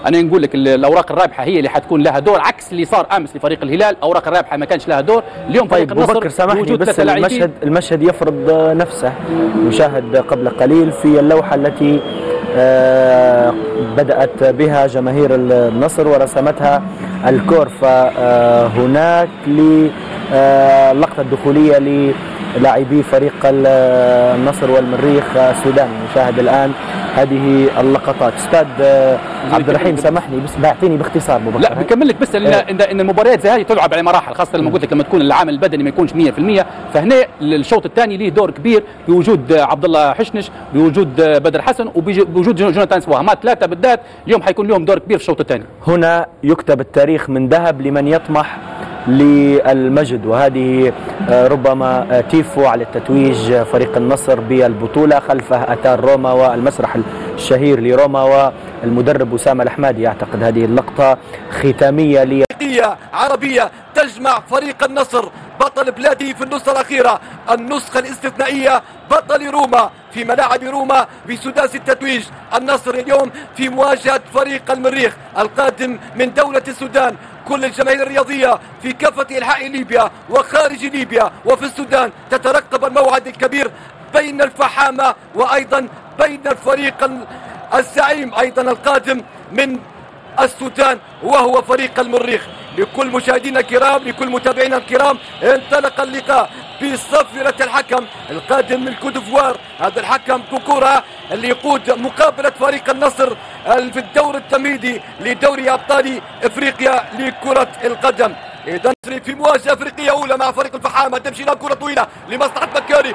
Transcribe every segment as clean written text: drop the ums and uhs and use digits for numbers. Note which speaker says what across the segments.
Speaker 1: انا نقول لك الاوراق الرابحه هي اللي حتكون لها دور، عكس اللي صار امس لفريق الهلال. اوراق الرابحه ما كانش لها دور اليوم.
Speaker 2: طيب ابو بكر سامحني بس المشهد يفرض نفسه. نشاهد قبل قليل في اللوحه التي بدأت بها جماهير النصر ورسمتها الكور، فهناك للقطة الدخولية للاعبي فريق النصر والمريخ السوداني. نشاهد الآن هذه اللقطات. استاذ عبد الرحيم سامحني بس بعطيني باختصار ابو بكر.
Speaker 1: لا بكمل لك بس ان المباريات زي هذه تلعب على مراحل، خاصه لما قلت لك لما تكون العامل البدني ما يكونش 100%. فهنا الشوط الثاني له دور كبير بوجود عبد الله حشنش، بوجود بدر حسن، وبوجود جوناثان سوا. هما ثلاثه بالذات اليوم حيكون لهم دور كبير في الشوط الثاني.
Speaker 2: هنا يكتب التاريخ من ذهب لمن يطمح للمجد، وهذه ربما تيفو على التتويج فريق النصر بالبطولة. خلفه أتار روما والمسرح الشهير لروما والمدرب أسامة الأحمدي. أعتقد هذه اللقطة ختامية
Speaker 3: عربية تجمع فريق النصر بطل بلاده في النسخة الأخيرة، النسخة الاستثنائية، بطل روما في ملاعب روما بسداس التتويج. النصر اليوم في مواجهة فريق المريخ القادم من دولة السودان. كل الجماهير الرياضية في كافة أنحاء ليبيا وخارج ليبيا وفي السودان تترقب الموعد الكبير بين الفحامة وأيضا بين الفريق الزعيم أيضا القادم من السودان وهو فريق المريخ. لكل مشاهدينا الكرام، لكل متابعينا الكرام، انطلق اللقاء بصفرة الحكم القادم من كوديفوار. هذا الحكم كوكورا اللي يقود مقابلة فريق النصر في الدور التمهيدي لدوري أبطال إفريقيا لكرة القدم. إذا في مواجهة أفريقية أولى مع فريق الفحامة. تمشي لها كرة طويلة لمصلحة مكاري.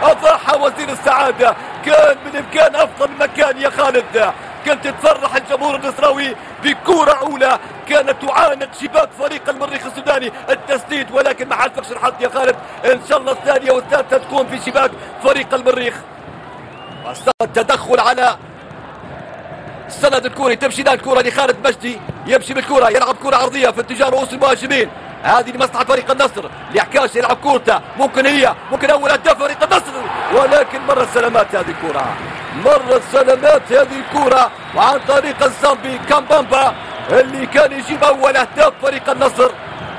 Speaker 3: أضاح وزير السعادة، كان من إمكان أفضل مكان يا خالد. كانت تفرح الجمهور النصراوي بكرة أولى كانت تعانق شباك فريق المريخ السوداني التسديد، ولكن ما حالفكش الحظ يا خالد. إن شاء الله الثانية والثالثة تكون في شباك فريق المريخ. التدخل على السند الكوري. تمشي لها الكرة لخالد مجدي، يمشي بالكرة، يلعب كرة عرضية في اتجاه رؤوس المهاجمين. هذه لمصلحة فريق النصر. لعكاش يلعب كورته، ممكن أول هداف فريق النصر، ولكن مرة سلامات هذه الكرة، مرة سلامات هذه الكرة، وعن طريق الزامبي كامبامبا اللي كان يجيب أول أهداف فريق النصر،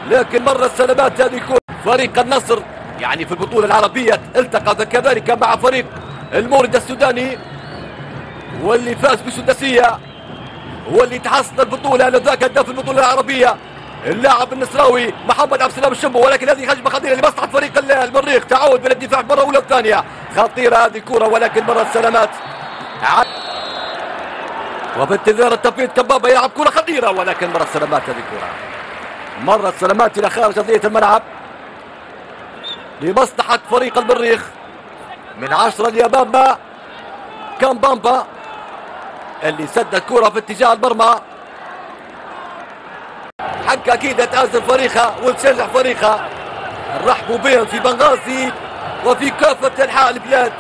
Speaker 3: لكن مرة سلامات هذه الكرة. فريق النصر يعني في البطولة العربية التقى كذلك مع فريق المورد السوداني، واللي فاز بالسداسية هو اللي تحصل البطولة لذاك هداف البطولة العربية اللاعب النصراوي محمد عبد السلام الشنبو. ولكن هذه هجمة خطيرة لمصلحة فريق المريخ، تعود من الدفاع مرة أولى وثانية، خطيرة هذه الكرة، ولكن مرة السلامات. وبانتظار التفويض كبابا يلعب كرة خطيرة، ولكن مرة السلامات هذه الكرة، مرة السلامات إلى خارج أرضية الملعب لمصلحة فريق المريخ. من 10 لأمام كامبامبا اللي سد الكرة في اتجاه المرمى. حق أكيد تأزم فريقها وتشجع فريقها. نرحبوا بهم في بنغازي وفي كافة أنحاء البلاد.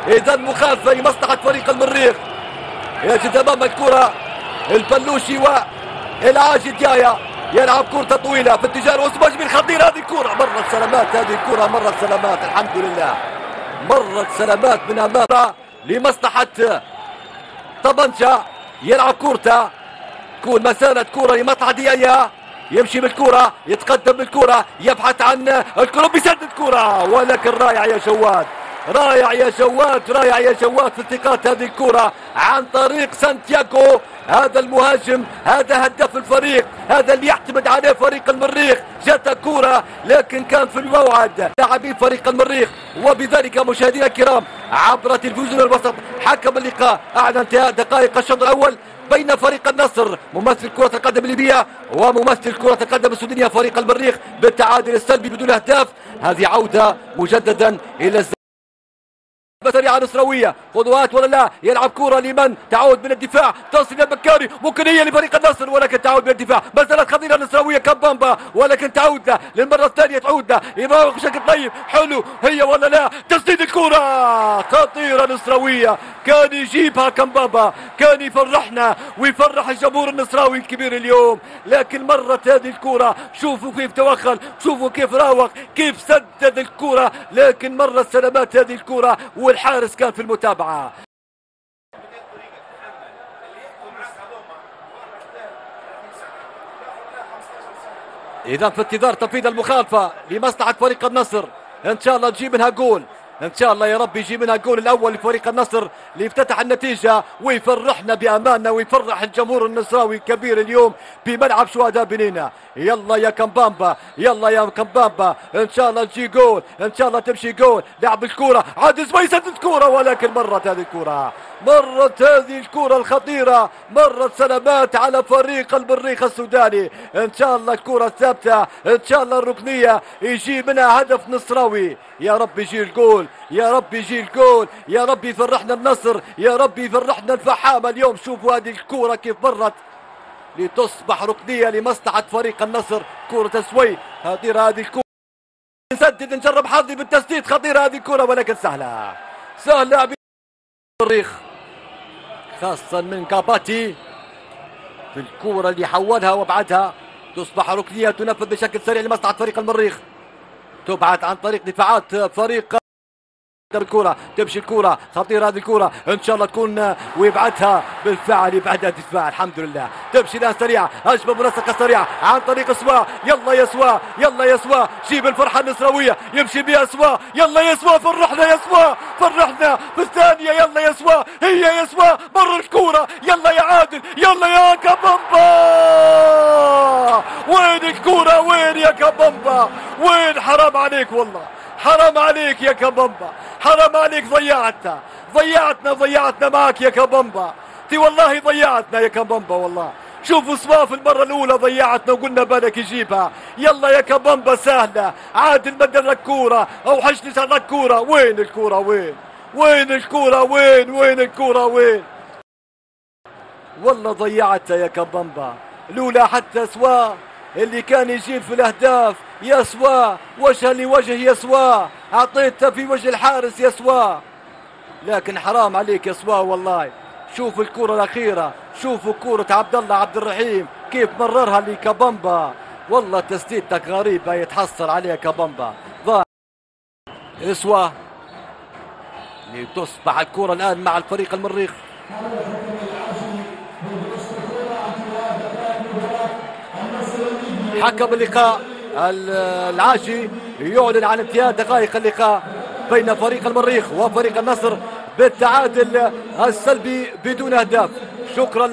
Speaker 3: إذا مخالفة لمصلحة فريق المريخ. يجد أمام الكرة البلوشي والعاجي ديايا، يلعب كرة طويلة في اتجاه رؤوس المهاجمين، خطيرة هذه الكرة، مرة سلامات هذه الكرة، مرة سلامات الحمد لله، مرة سلامات من أمام لمصلحة طبنجة. يلعب كورته، تكون مسألة كرة لمصلحة ديايا، يمشي بالكرة، يتقدم بالكرة، يبحث عن الكرة، بيسدد كرة، ولكن رائع يا جواد، رائع يا جواد، رائع يا جواد في التقاط هذه الكرة عن طريق سانتياغو. هذا المهاجم، هذا هداف الفريق، هذا اللي يعتمد عليه فريق المريخ. جات كرة لكن كان في الموعد لاعبين فريق المريخ. وبذلك مشاهدينا الكرام عبر تلفزيون الوسط حكم اللقاء اعلن انتهاء دقائق الشوط الاول بين فريق النصر ممثل كرة القدم الليبية وممثل كرة القدم السودانية فريق المريخ بالتعادل السلبي بدون اهداف. هذه عودة مجددا الى سريعة نصراوية، خطوات ولا لا، يلعب كرة لمن تعود من الدفاع، تصل الى مكاري، ممكن هي لفريق النصر، ولكن تعود من الدفاع، مسألة خطيرة نصراوية كابامبا، ولكن تعود له للمرة الثانية، تعود له يراوغ بشكل طيب، حلو هي ولا لا، تسديد الكرة خطيرة نصراوية، كان يجيبها كامبامبا، كان يفرحنا ويفرح الجمهور النصراوي الكبير اليوم، لكن مرت هذه الكرة، شوفوا كيف توخل، شوفوا كيف راوغ، كيف سدد الكرة، لكن مرت سلامات هذه الكرة والحارس كان في المتابعة. اذا في انتظار تنفيذ المخالفه لمصلحه فريق النصر، ان شاء الله نجيب منها جول، ان شاء الله يا رب يجي منها الجول الاول لفريق النصر ليفتتح النتيجه ويفرحنا باماننا ويفرح الجمهور النصراوي الكبير اليوم بملعب شهداء بنينا. يلا يا كمبامبا، يلا يا كمبامبا، ان شاء الله تجي جول، ان شاء الله تمشي جول. لعب الكوره عاد ما يسدد كوره، ولكن مرت هذه الكوره، مرت هذه الكوره الخطيره، مرت سلامات على فريق المريخ السوداني. ان شاء الله الكوره ثابته، ان شاء الله الركنيه يجي منها هدف نصراوي. يا رب يجي الجول، يا رب يجي الجول، يا رب يفرحنا النصر، يا رب يفرحنا الفحامه اليوم. شوفوا هذه الكوره كيف مرت لتصبح ركنيه لمصلحه فريق النصر. كوره تسوي خطيره هذه الكوره، نسدد نجرب حظي بالتسديد. خطيره هذه الكوره ولكن سهله سهله المريخ، خاصه من كاباتي في الكوره اللي حولها وابعدها. تصبح ركنيه تنفذ بشكل سريع لمصلحه فريق المريخ، تبعد عن طريق دفاعات فريق الكرة. تمشي الكرة خطيرة هذه الكرة، ان شاء الله تكون ويبعدها بالفعل، يبعدها الدفاع الحمد لله. تمشي الان سريعة، هجمة منسقة سريعة عن طريق سوا. يلا يا سوا، يلا يا سوا، جيب الفرحة النصراوية يمشي بها سوا. يلا يا سوا، فرحنا يا سوا، فرحنا في الثانية. يلا يا سوا، هي يا سوا، مر الكرة. يلا يا عادل، يلا يا كابامبا، وين الكرة؟ وين يا كابامبا؟ وين؟ حرام عليك والله، حرام عليك يا كابامبا، حرام عليك. ضيعتنا معك يا كابامبا، تي والله ضيعتنا يا كابامبا والله. شوفوا سواف المرة الأولى ضيعتنا وقلنا بالك يجيبها. يلا يا كابامبا سهلة، عادل مدر لك كورة أو حشنش على الكورة. وين الكورة؟ وين الكورة؟ وين الكورة؟ والله ضيعتها يا كابامبا. الأولى حتى سوا اللي كان يجيب في الأهداف يا سوا، وجها لوجه يا سوا، أعطيتها في وجه الحارس يا سوا، لكن حرام عليك يا سوا والله. شوفوا الكرة الأخيرة، شوفوا كرة عبد الله عبد الرحيم كيف مررها لكابامبا. والله تسديدتك غريبة يتحصل عليها كابامبا. ضاع سوا لتصبح الكرة الآن مع الفريق المريخ. حكم اللقاء العاشي يعلن عن انتهاء دقائق اللقاء بين فريق المريخ وفريق النصر بالتعادل السلبي بدون اهداف. شكرا.